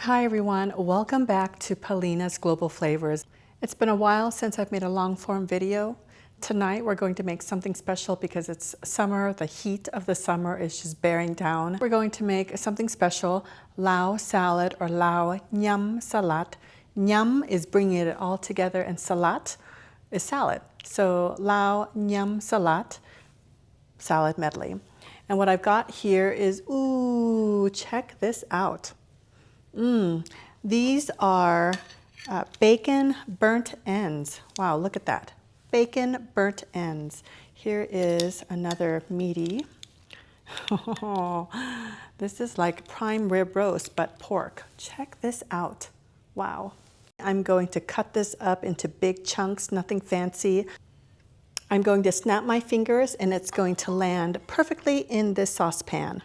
Hi everyone, welcome back to Paulina's Global Flavors. It's been a while since I've made a long form video. Tonight we're going to make something special because it's summer, the heat of the summer is just bearing down. We're going to make something special, Lao salad or Lao Yum Salat. Yum is bringing it all together and salat is salad. So Lao Yum Salat, salad medley. And what I've got here is, ooh, check this out. These are bacon burnt ends. Wow, look at that. Bacon burnt ends. Here is another meaty. This is like prime rib roast, but pork. Check this out. Wow. I'm going to cut this up into big chunks, nothing fancy. I'm going to snap my fingers and it's going to land perfectly in this saucepan.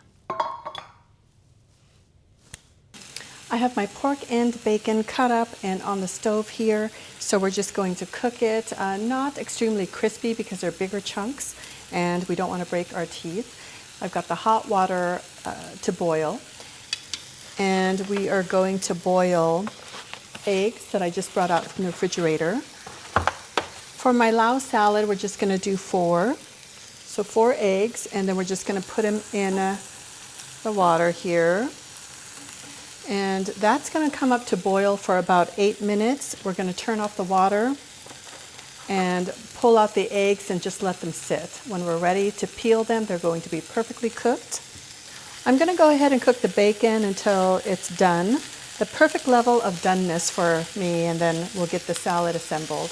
I have my pork and bacon cut up and on the stove here, so we're just going to cook it, not extremely crispy because they're bigger chunks and we don't want to break our teeth. I've got the hot water to boil, and we are going to boil eggs that I just brought out from the refrigerator. For my Lao salad, we're just going to do 4. So 4 eggs, and then we're just going to put them in the water here. And that's going to come up to boil for about 8 minutes. We're going to turn off the water and pull out the eggs and just let them sit. When we're ready to peel them, they're going to be perfectly cooked. I'm going to go ahead and cook the bacon until it's done, the perfect level of doneness for me, and then we'll get the salad assembled.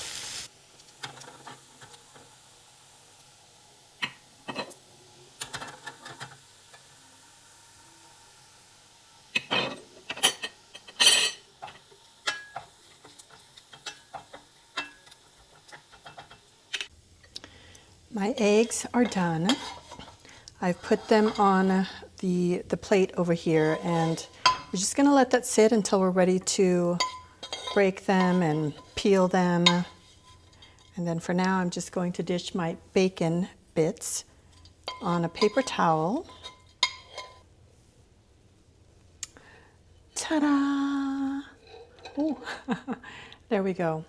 My eggs are done. I've put them on the plate over here, and we're just going to let that sit until we're ready to break them and peel them. And then for now, I'm just going to dish my bacon bits on a paper towel. Ta-da! Ooh. There we go.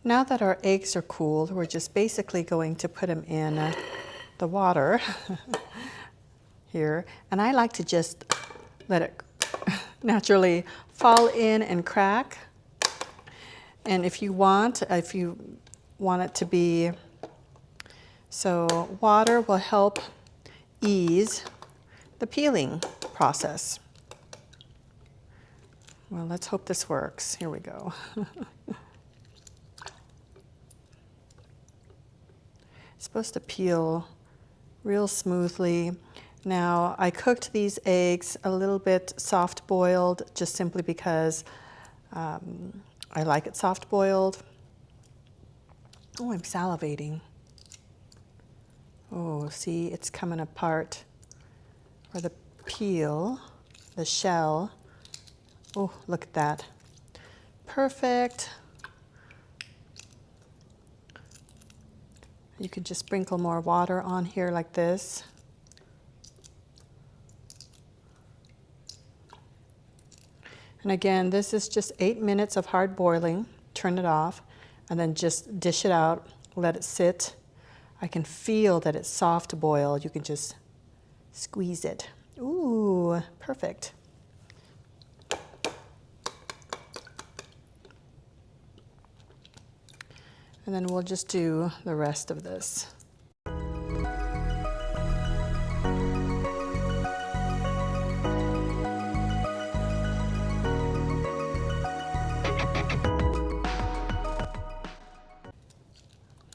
Now that our eggs are cooled, we're just basically going to put them in the water here. And I like to just let it naturally fall in and crack. And if you want it to be, so water will help ease the peeling process. Well, let's hope this works. Here we go. It's supposed to peel real smoothly. Now, I cooked these eggs a little bit soft boiled just simply because I like it soft boiled. Oh, I'm salivating. Oh, see, it's coming apart. Or the peel, the shell. Oh, look at that. Perfect. You could just sprinkle more water on here like this. And again, this is just 8 minutes of hard boiling. Turn it off and then just dish it out, let it sit. I can feel that it's soft boiled. You can just squeeze it. Ooh, perfect. And then we'll just do the rest of this.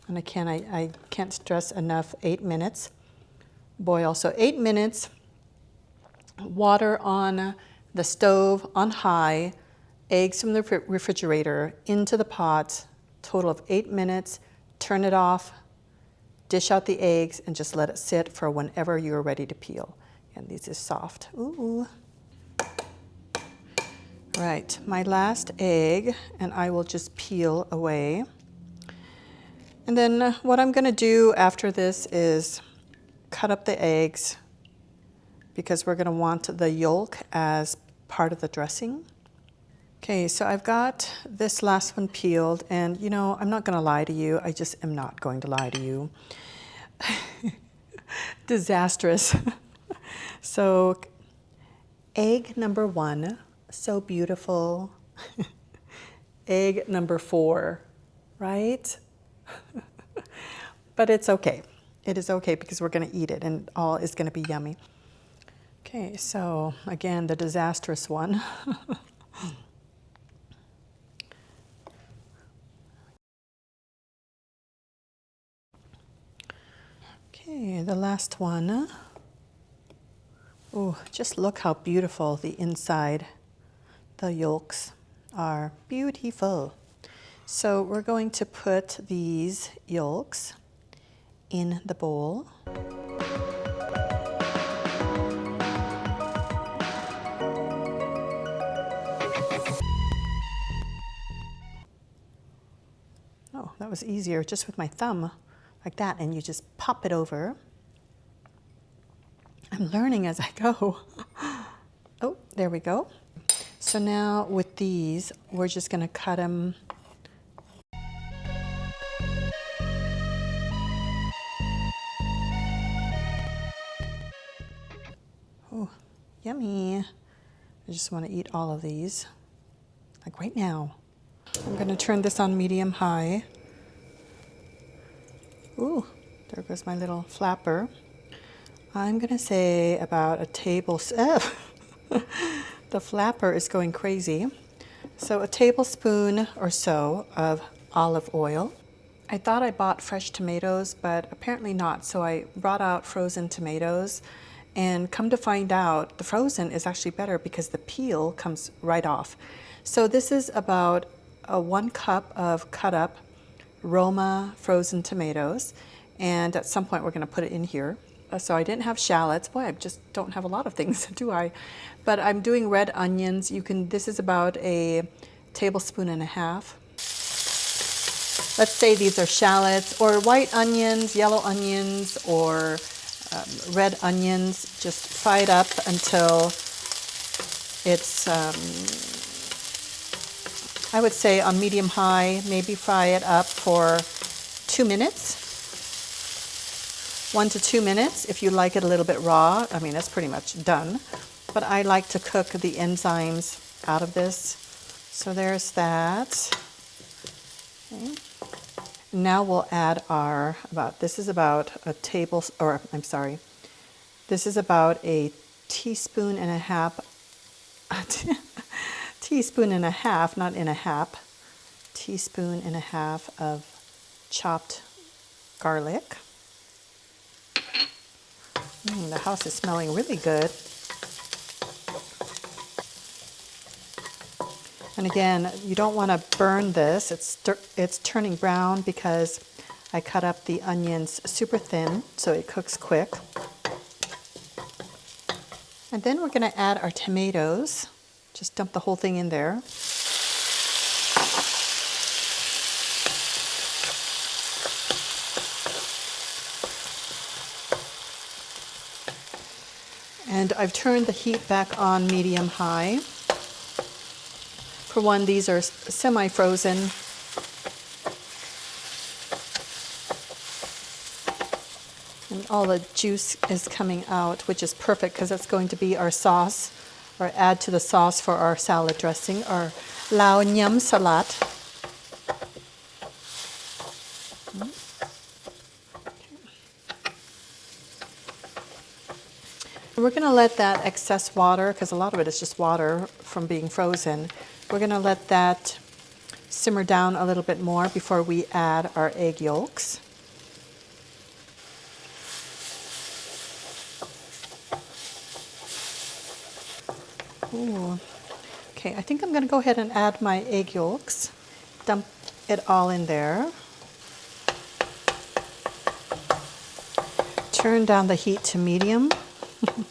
And again, I can't stress enough, 8 minutes boil. So 8 minutes, water on the stove on high, eggs from the refrigerator into the pot, total of 8 minutes, turn it off, dish out the eggs, and just let it sit for whenever you're ready to peel. And these are soft. Ooh. Right, my last egg, and I will just peel away. And then what I'm going to do after this is cut up the eggs because we're going to want the yolk as part of the dressing. Okay, so I've got this last one peeled, and you know, I'm not going to lie to you. I just am not going to lie to you. Disastrous. So, egg number 1, so beautiful. Egg number 4, right? But it's okay. It is okay because we're going to eat it and all is going to be yummy. Okay, so again, the disastrous one. Okay, the last one. Oh, just look how beautiful the inside, the yolks are beautiful. So we're going to put these yolks in the bowl. Oh, that was easier just with my thumb like that, and you just pop it over. I'm learning as I go. Oh, there we go. So now with these, we're just going to cut them. Oh, yummy. I just want to eat all of these, like right now. I'm going to turn this on medium high. Ooh, there goes my little flapper. I'm going to say about a tablespoon. The flapper is going crazy. So a tablespoon or so of olive oil. I thought I bought fresh tomatoes, but apparently not. So I brought out frozen tomatoes, and come to find out, the frozen is actually better because the peel comes right off. So this is about 1 cup of cut up Roma frozen tomatoes, and at some point we're going to put it in here. So I didn't have shallots. Boy, I just don't have a lot of things, do I? But I'm doing red onions. This is about a tablespoon and a half. Let's say these are shallots or white onions, yellow onions, or red onions. Just fry it up until it's, I would say on medium high, maybe fry it up for 2 minutes. 1 to 2 minutes. If you like it a little bit raw, I mean, that's pretty much done. But I like to cook the enzymes out of this. So there's that. Okay. Now we'll add this is about a this is about a teaspoon and a half, teaspoon and a half, not in a half, teaspoon and a half of chopped garlic. The house is smelling really good. And again, you don't want to burn this. It's turning brown because I cut up the onions super thin so it cooks quick. And then we're going to add our tomatoes. Just dump the whole thing in there. And I've turned the heat back on medium high. For one, these are semi-frozen. And all the juice is coming out, which is perfect because that's going to be our sauce, or add to the sauce for our salad dressing, our Lao Yum Salat. We're going to let that excess water, because a lot of it is just water from being frozen, we're going to let that simmer down a little bit more before we add our egg yolks. Ooh. Okay, I think I'm going to go ahead and add my egg yolks. Dump it all in there. Turn down the heat to medium.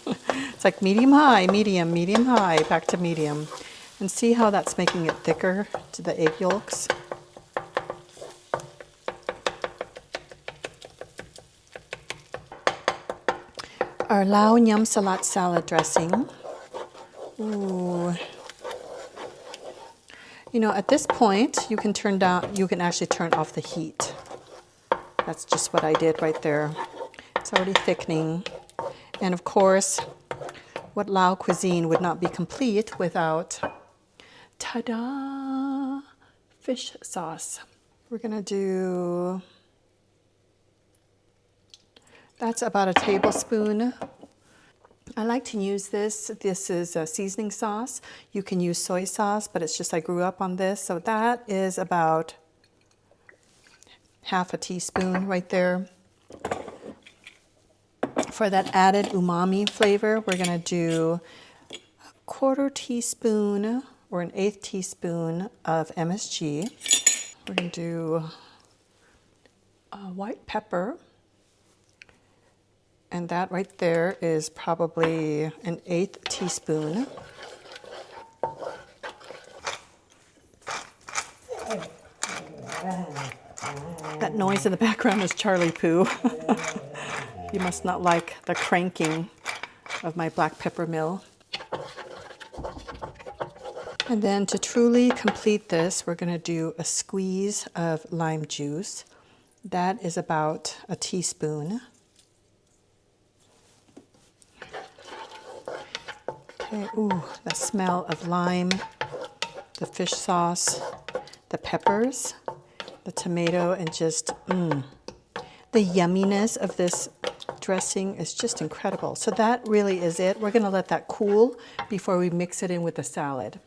It's like medium high, medium high, back to medium. And see how that's making it thicker to the egg yolks? Our Lao Yum Salat salad dressing. Ooh. You know, at this point, you can actually turn off the heat. That's just what I did right there. It's already thickening. And of course, what Lao cuisine would not be complete without, ta-da, fish sauce. We're gonna do, that's about a tablespoon. I like to use this. This is a seasoning sauce. You can use soy sauce, but it's just I grew up on this. So that is about half a teaspoon right there. For that added umami flavor, we're gonna do a quarter teaspoon or an eighth teaspoon of MSG. We're gonna do white pepper. And that right there is probably an eighth teaspoon. That noise in the background is Charlie Poo. You must not like the cranking of my black pepper mill. And then to truly complete this, we're going to do a squeeze of lime juice. That is about a teaspoon. Okay, ooh, the smell of lime, the fish sauce, the peppers, the tomato, and just the yumminess of this dressing is just incredible. So that really is it. We're going to let that cool before we mix it in with the salad.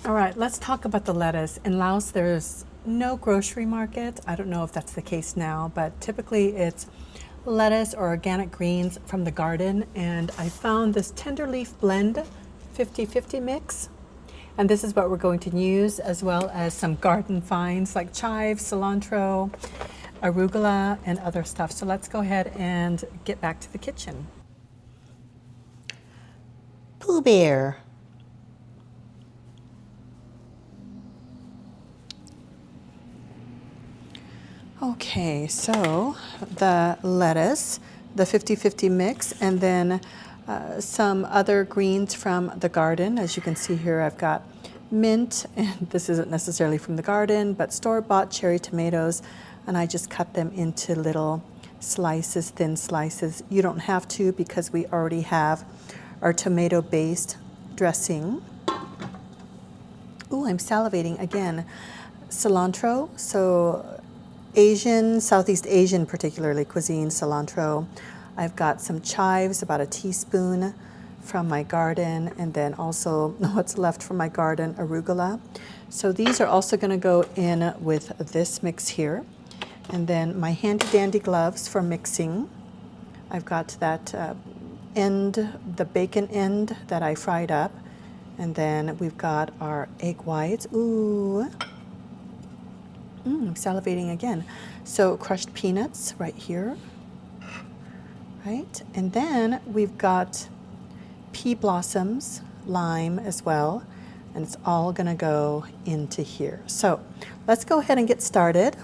All right, let's talk about the lettuce. In Laos, there's no grocery market. I don't know if that's the case now, but typically it's lettuce or organic greens from the garden. And I found this tender leaf blend 50-50 mix. And this is what we're going to use, as well as some garden finds like chives, cilantro, arugula, and other stuff. So let's go ahead and get back to the kitchen. Pooh Bear. Okay, so the lettuce, the 50-50 mix, and then some other greens from the garden. As you can see here, I've got mint, and this isn't necessarily from the garden, but store-bought cherry tomatoes, and I just cut them into little slices, thin slices. You don't have to because we already have our tomato-based dressing. Ooh, I'm salivating again. Cilantro, so Asian, Southeast Asian particularly cuisine, cilantro. I've got some chives, about a teaspoon from my garden, and then also what's left from my garden, arugula. So these are also going to go in with this mix here. And then my handy dandy gloves for mixing. I've got that end, the bacon end that I fried up. And then we've got our egg whites. Ooh. I'm salivating again. So crushed peanuts right here, right? And then we've got pea blossoms, lime as well, and it's all gonna go into here. So let's go ahead and get started.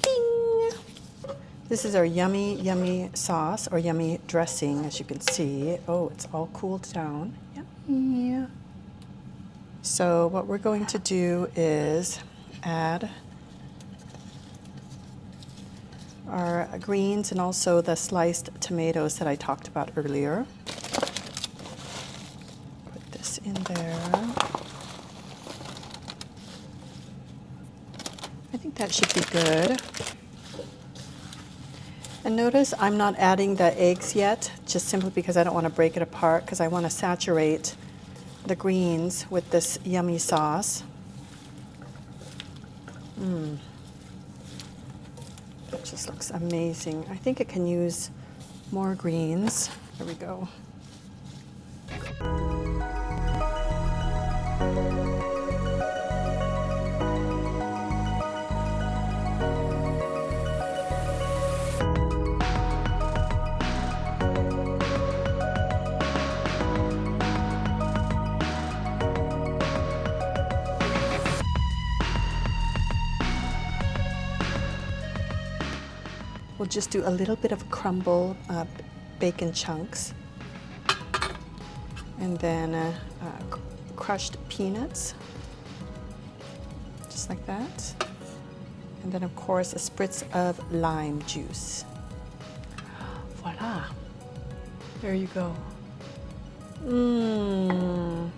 Ding! This is our yummy, yummy sauce or yummy dressing, as you can see. Oh, it's all cooled down. Yummy. So what we're going to do is add our greens and also the sliced tomatoes that I talked about earlier. Put this in there. I think that should be good. And notice I'm not adding the eggs yet, just simply because I don't want to break it apart, because I want to saturate the greens with this yummy sauce. It just looks amazing. I think it can use more greens. There we go. We'll just do a little bit of crumble bacon chunks. And then crushed peanuts, just like that. And then, of course, a spritz of lime juice. Voila. There you go. Mmm.